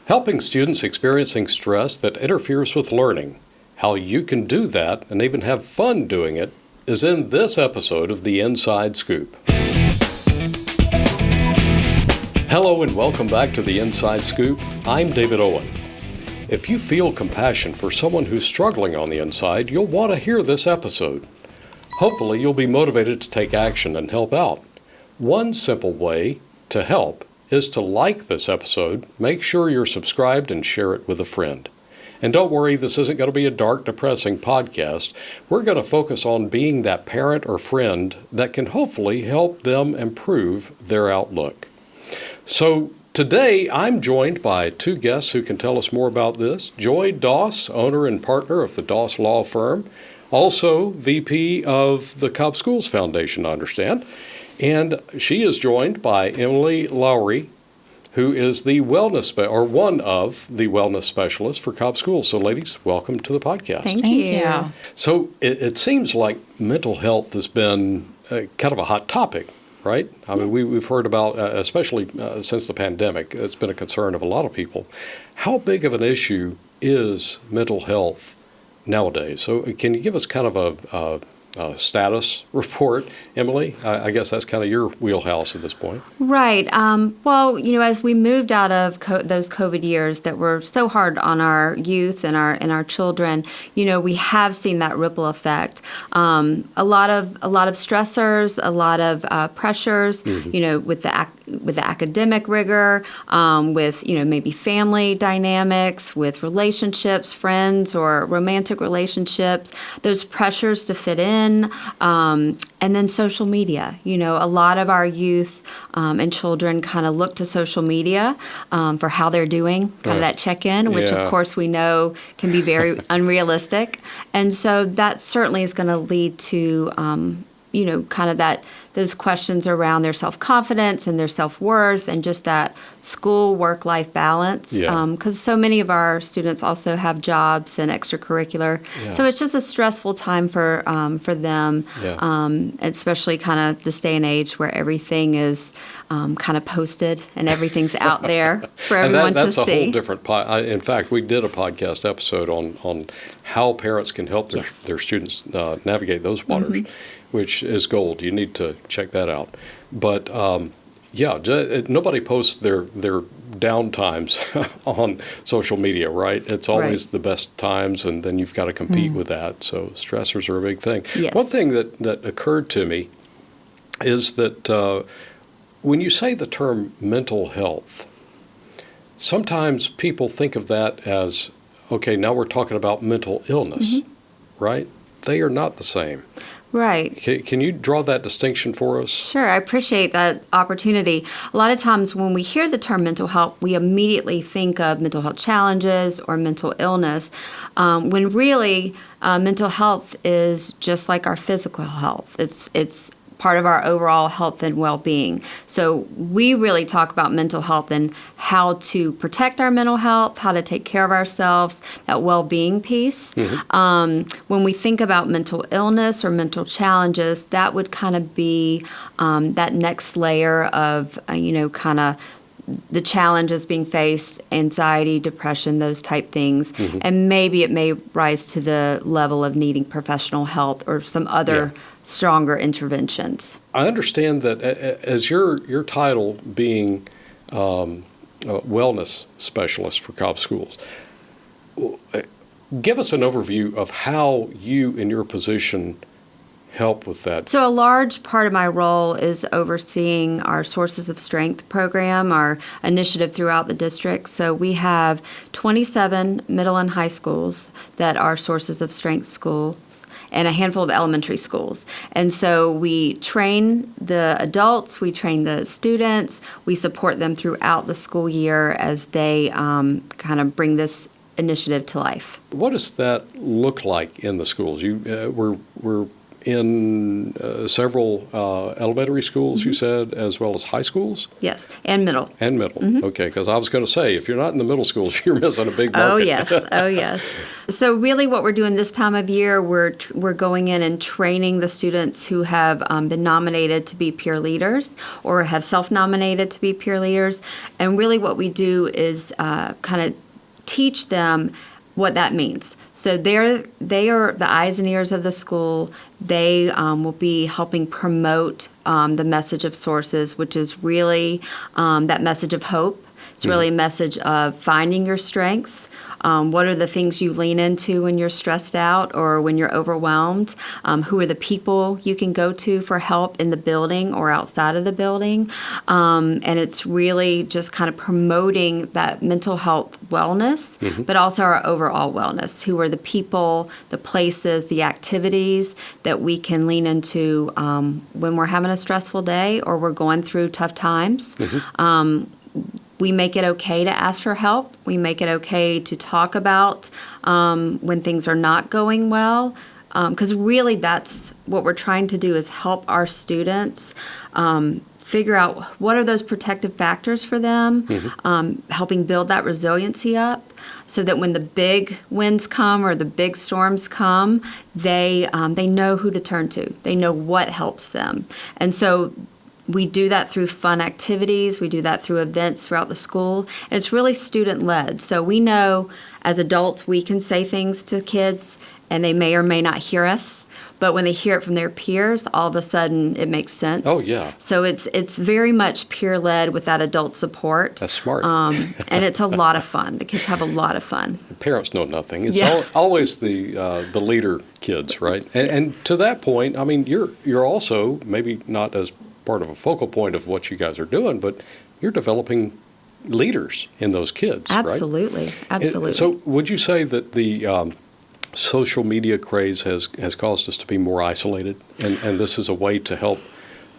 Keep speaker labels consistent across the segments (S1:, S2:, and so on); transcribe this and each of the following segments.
S1: Helping students experiencing stress that interferes with learning. How you can do that and even have fun doing it is in this episode of The Inside Scoop. Hello and welcome back to The Inside Scoop. I'm David Owen. If you feel compassion for someone who's struggling on the inside, you'll want to hear this episode. Hopefully, you'll be motivated to take action and help out. One simple way to help is to like this episode, make sure you're subscribed, and share it with a friend. And don't worry, this isn't going to be a dark, depressing podcast. We're going to focus on being that parent or friend that can hopefully help them improve their outlook. So today, I'm joined by two guests who can tell us more about this. Joy Doss, owner and partner of the Doss Law Firm, also VP of the Cobb Schools Foundation, I understand. And she is joined by Emily Lawery, who is the one of the wellness specialists for Cobb Schools. So ladies, welcome to the podcast.
S2: Thank you.
S1: So it seems like mental health has been kind of a hot topic, right? I mean, we've heard about, especially since the pandemic, it's been a concern of a lot of people. How big of an issue is mental health nowadays? So can you give us kind of a status report, Emily? I guess that's kind of your wheelhouse at this point.
S2: Right. Well, as we moved out of those COVID years that were so hard on our youth and our children, we have seen that ripple effect. A lot of stressors, a lot of pressures, with the academic rigor, with maybe family dynamics, with relationships, friends or romantic relationships, those pressures to fit in, and then social media. A lot of our youth and children kind of look to social media for how they're doing, kind of that check-in, which of course we know can be very unrealistic. And so that certainly is going to lead to kind of those questions around their self-confidence and their self-worth and just that school work-life balance. Because so many of our students also have jobs and extracurricular. So it's just a stressful time for them, especially kind of this day and age where everything is kind of posted and everything's out there for everyone to see.
S1: That's a whole different in fact, we did a podcast episode on how parents can help their students navigate those waters. Which is gold. You need to check that out. But nobody posts their down times on social media, right? It's always the best times, and then you've got to compete with that. So stressors are a big thing.
S2: Yes.
S1: One thing that occurred to me is that when you say the term mental health, sometimes people think of that as, okay, now we're talking about mental illness, right? They are not the same.
S2: Right.
S1: Can you draw that distinction for us? Sure.
S2: I appreciate that opportunity. A lot of times when we hear the term mental health, we immediately think of mental health challenges or mental illness, when really mental health is just like our physical health. It's part of our overall health and well-being. So we really talk about mental health and how to protect our mental health, how to take care of ourselves, that well-being piece. When we think about mental illness or mental challenges, that would kind of be that next layer of, kind of the challenges being faced, anxiety, depression, those type things. And maybe it may rise to the level of needing professional help or some other stronger interventions.
S1: I understand that as your title being a wellness specialist for Cobb Schools, give us an overview of how you in your position help with that.
S2: So a large part of my role is overseeing our Sources of Strength program, our initiative throughout the district. So we have 27 middle and high schools that are Sources of Strength schools, and a handful of elementary schools. And so we train the adults, we train the students, we support them throughout the school year as they kind of bring this initiative to life.
S1: What does that look like in the schools? We're in several elementary schools, you said, as well as high schools?
S2: Yes, and middle.
S1: And middle. Okay, because I was going to say, if you're not in the middle schools, you're missing a big market.
S2: Oh, yes. Oh, yes. So really what we're doing this time of year, we're going in and training the students who have been nominated to be peer leaders or have self-nominated to be peer leaders. And really what we do is kind of teach them what that means. So they are the eyes and ears of the school. They will be helping promote the message of Sources, which is really that message of hope. It's really a message of finding your strengths. What are the things you lean into when you're stressed out or when you're overwhelmed? Who are the people you can go to for help in the building or outside of the building? And it's really just kind of promoting that mental health wellness, but also our overall wellness. Who are the people, the places, the activities that we can lean into when we're having a stressful day or we're going through tough times? We make it okay to ask for help. We make it okay to talk about when things are not going well. Because really that's what we're trying to do is help our students figure out what are those protective factors for them, helping build that resiliency up so that when the big winds come or the big storms come, they know who to turn to. They know what helps them. And so we do that through fun activities. We do that through events throughout the school. And it's really student-led. So we know as adults we can say things to kids and they may or may not hear us. But when they hear it from their peers, all of a sudden it makes sense.
S1: Oh, yeah.
S2: So it's very much peer-led with that adult support.
S1: That's smart.
S2: And it's a lot of fun. The kids have a lot of fun.
S1: The parents know nothing. It's always the leader kids, right? And to that point, I mean, you're also maybe not as part of a focal point of what you guys are doing, but you're developing leaders in those kids,
S2: Absolutely.
S1: right?
S2: Absolutely.
S1: So would you say that the social media craze has caused us to be more isolated, and this is a way to help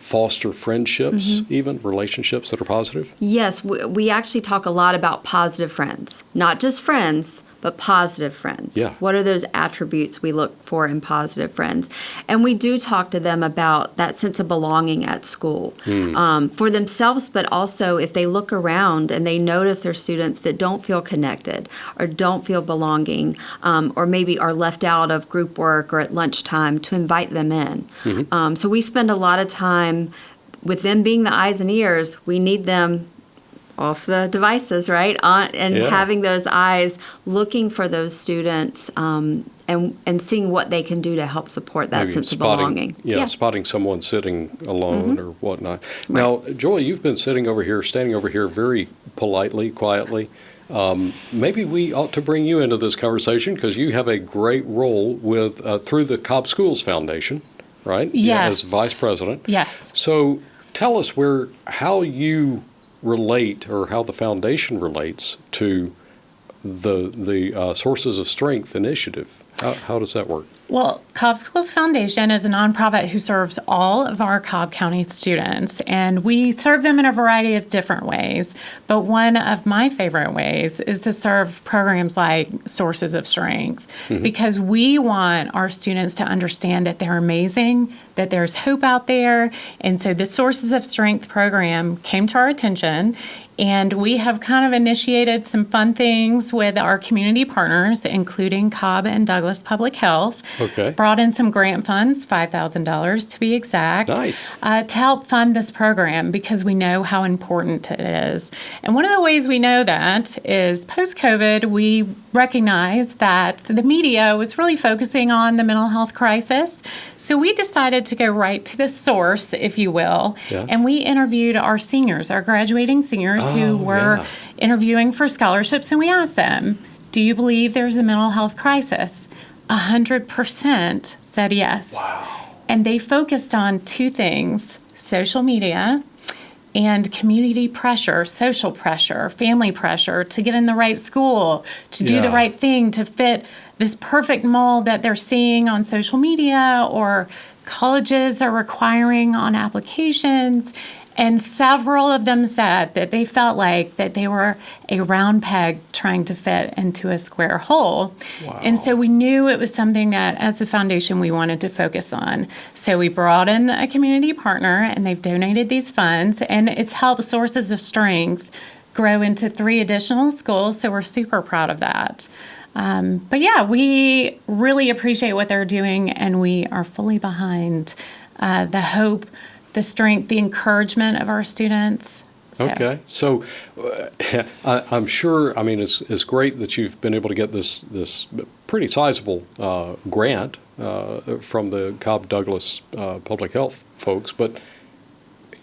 S1: foster friendships, even relationships that are positive?
S2: Yes, we actually talk a lot about positive friends, not just friends, but positive friends.
S1: Yeah.
S2: What are those attributes we look for in positive friends? And we do talk to them about that sense of belonging at school for themselves, but also if they look around and they notice their students that don't feel connected or don't feel belonging or maybe are left out of group work or at lunchtime to invite them in. So we spend a lot of time with them being the eyes and ears. We need them off the devices, right? Having those eyes looking for those students and seeing what they can do to help support that sense of belonging.
S1: Spotting someone sitting alone or whatnot. Right. Now, Joy, you've been standing over here very politely, quietly. Maybe we ought to bring you into this conversation because you have a great role with through the Cobb Schools Foundation, right?
S3: Yes.
S1: As vice president.
S3: Yes.
S1: So tell us how you relate or how the foundation relates to the Sources of Strength initiative. How does that work?
S3: Well, Cobb Schools Foundation is a nonprofit who serves all of our Cobb County students, and we serve them in a variety of different ways. But one of my favorite ways is to serve programs like Sources of Strength, because we want our students to understand that they're amazing, that there's hope out there. And so the Sources of Strength program came to our attention, and we have kind of initiated some fun things with our community partners, including Cobb and Douglas Public Health.
S1: Okay.
S3: Brought in some grant funds, $5,000 to be exact.
S1: Nice.
S3: To help fund this program because we know how important it is. And one of the ways we know that is post-COVID, we recognized that the media was really focusing on the mental health crisis. So we decided to go right to the source, if you will, and we interviewed our seniors, our graduating seniors who were interviewing for scholarships, and we asked them, do you believe there's a mental health crisis? 100% said yes.
S1: Wow.
S3: And they focused on two things, social media and community pressure, social pressure, family pressure to get in the right school, to do the right thing, to fit this perfect mold that they're seeing on social media or colleges are requiring on applications. And several of them said that they felt like that they were a round peg trying to fit into a square hole.
S1: Wow.
S3: And so we knew it was something that, as the foundation, we wanted to focus on. So we brought in a community partner, and they've donated these funds, and it's helped Sources of Strength grow into 3 additional schools. So we're super proud of that. But yeah, we really appreciate what they're doing, and we are fully behind the hope, the strength, the encouragement of our students.
S1: Okay, so I'm sure. I mean, it's great that you've been able to get this pretty sizable grant from the Cobb Douglas public health folks, but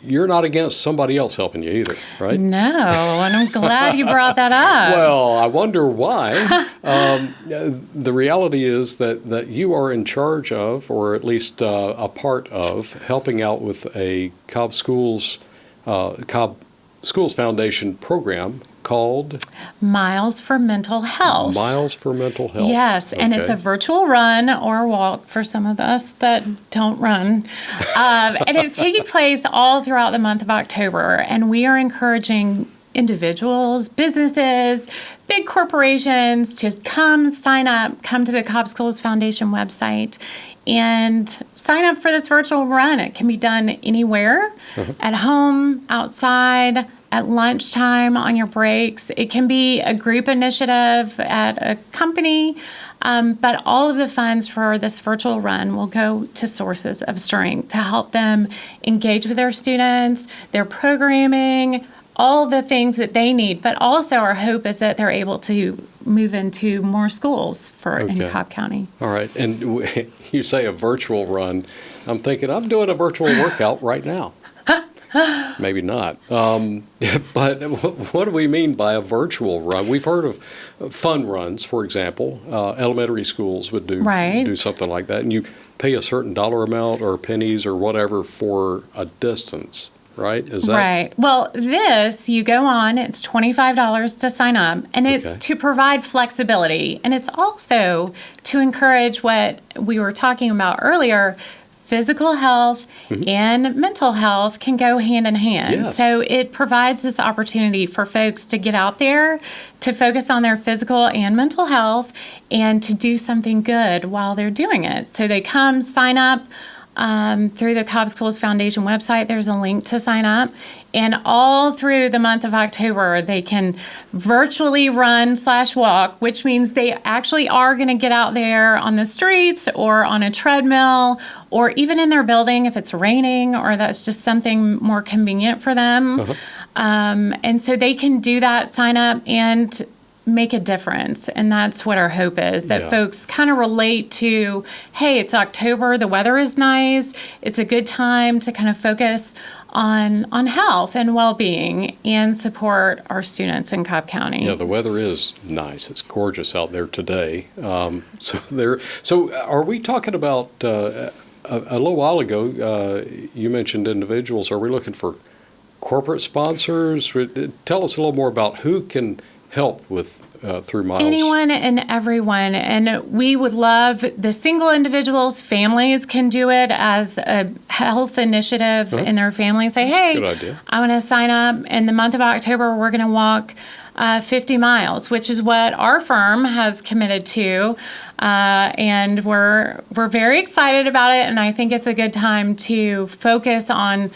S1: you're not against somebody else helping you either, right?
S3: No, and I'm glad you brought that up.
S1: Well, I wonder why. The reality is that you are in charge of, or at least a part of, helping out with a Cobb Schools Foundation program called
S3: Miles for Mental Health.
S1: Miles for Mental Health.
S3: Yes, and it's a virtual run or walk for some of us that don't run. And it's taking place all throughout the month of October. And we are encouraging individuals, businesses, big corporations to come sign up, come to the Cobb Schools Foundation website and sign up for this virtual run. It can be done anywhere, at home, outside, at lunchtime, on your breaks. It can be a group initiative at a company, but all of the funds for this virtual run will go to Sources of Strength to help them engage with their students, their programming, all the things that they need. But also our hope is that they're able to move into more schools in Cobb County.
S1: All right. And you say a virtual run. I'm thinking I'm doing a virtual workout right now. Maybe not. But what do we mean by a virtual run? We've heard of fun runs, for example. Elementary schools would do something like that. And you pay a certain dollar amount or pennies or whatever for a distance, right? Is that
S3: right? Well, you go on, it's $25 to sign up, and it's to provide flexibility. And it's also to encourage what we were talking about earlier. Physical health and mental health can go hand in hand.
S1: Yes.
S3: So it provides this opportunity for folks to get out there, to focus on their physical and mental health, and to do something good while they're doing it. So they come, sign up through the Cobb Schools Foundation website. There's a link to sign up. And all through the month of October, they can virtually run/walk, which means they actually are going to get out there on the streets or on a treadmill or even in their building if it's raining or that's just something more convenient for them. And so they can do that, sign up, and make a difference. And that's what our hope is, that folks kind of relate to, hey, it's October, the weather is nice, it's a good time to kind of focus on health and well-being and support our students in Cobb County.
S1: Yeah, the weather is nice. It's gorgeous out there today. So are we talking about, a little while ago, you mentioned individuals. Are we looking for corporate sponsors? Tell us a little more about who can help with through Miles.
S3: Anyone and everyone. And we would love the single individuals, families can do it as a health initiative in their family. Say,
S1: That's
S3: hey,
S1: a good idea.
S3: I want to sign up. In the month of October, we're going to walk 50 miles, which is what our firm has committed to. And we're very excited about it. And I think it's a good time to focus on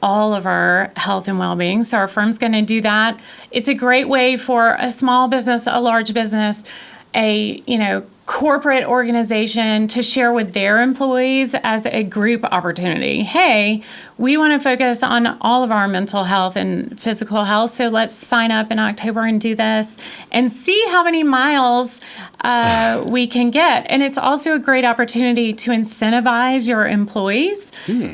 S3: all of our health and well-being. So our firm's going to do that. It's a great way for a small business, a large business, a corporate organization to share with their employees as a group opportunity. Hey, we want to focus on all of our mental health and physical health, so let's sign up in October and do this and see how many miles we can get. And it's also a great opportunity to incentivize your employees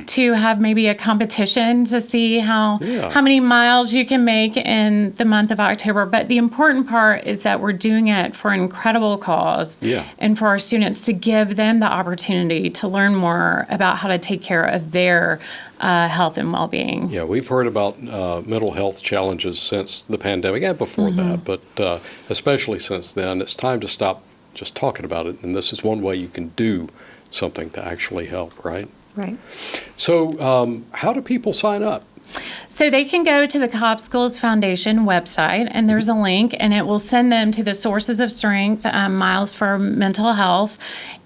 S3: to have maybe a competition to see how many miles you can make in the month of October. But the important part is that we're doing it for an incredible cause and for our students to give them the opportunity to learn more about how to take care of their health and well-being.
S1: Yeah, we've heard about mental health challenges since the pandemic and before that, but especially since then. It's time to stop just talking about it, and this is one way you can do something to actually help, right?
S2: Right.
S1: So how do people sign up?
S3: So they can go to the Cobb Schools Foundation website, and there's a link, and it will send them to the Sources of Strength, Miles for Mental Health.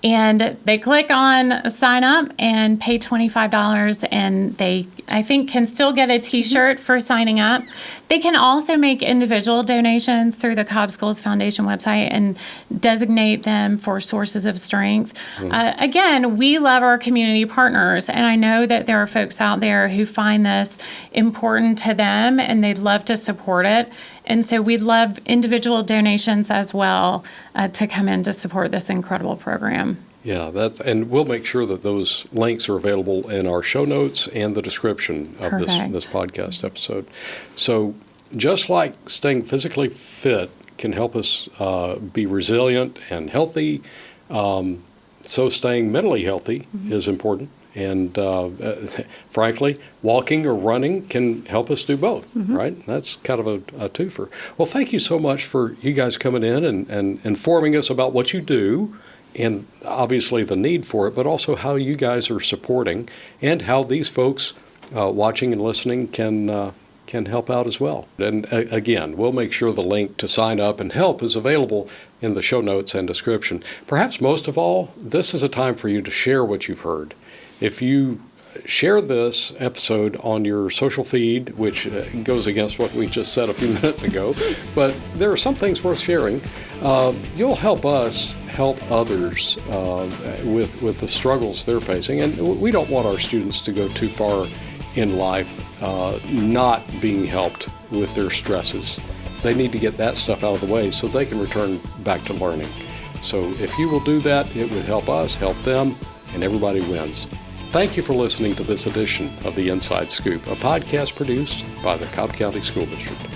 S3: And they click on sign up and pay $25, and they, I think, can still get a T-shirt for signing up. They can also make individual donations through the Cobb Schools Foundation website and designate them for Sources of Strength. Again, we love our community partners, and I know that there are folks out there who find this important to them, and they'd love to support it. And so we'd love individual donations as well to come in to support this incredible program.
S1: Yeah, and we'll make sure that those links are available in our show notes and the description of this podcast episode. So just like staying physically fit can help us be resilient and healthy, so staying mentally healthy is important. And frankly, walking or running can help us do both, right? That's kind of a twofer. Well, thank you so much for you guys coming in and informing us about what you do and obviously the need for it, but also how you guys are supporting and how these folks watching and listening can help out as well. And again, we'll make sure the link to sign up and help is available in the show notes and description. Perhaps most of all, this is a time for you to share what you've heard. If you share this episode on your social feed, which goes against what we just said a few minutes ago, but there are some things worth sharing, you'll help us help others with the struggles they're facing. And we don't want our students to go too far in life not being helped with their stresses. They need to get that stuff out of the way so they can return back to learning. So if you will do that, it would help us, help them, and everybody wins. Thank you for listening to this edition of The Inside Scoop, a podcast produced by the Cobb County School District.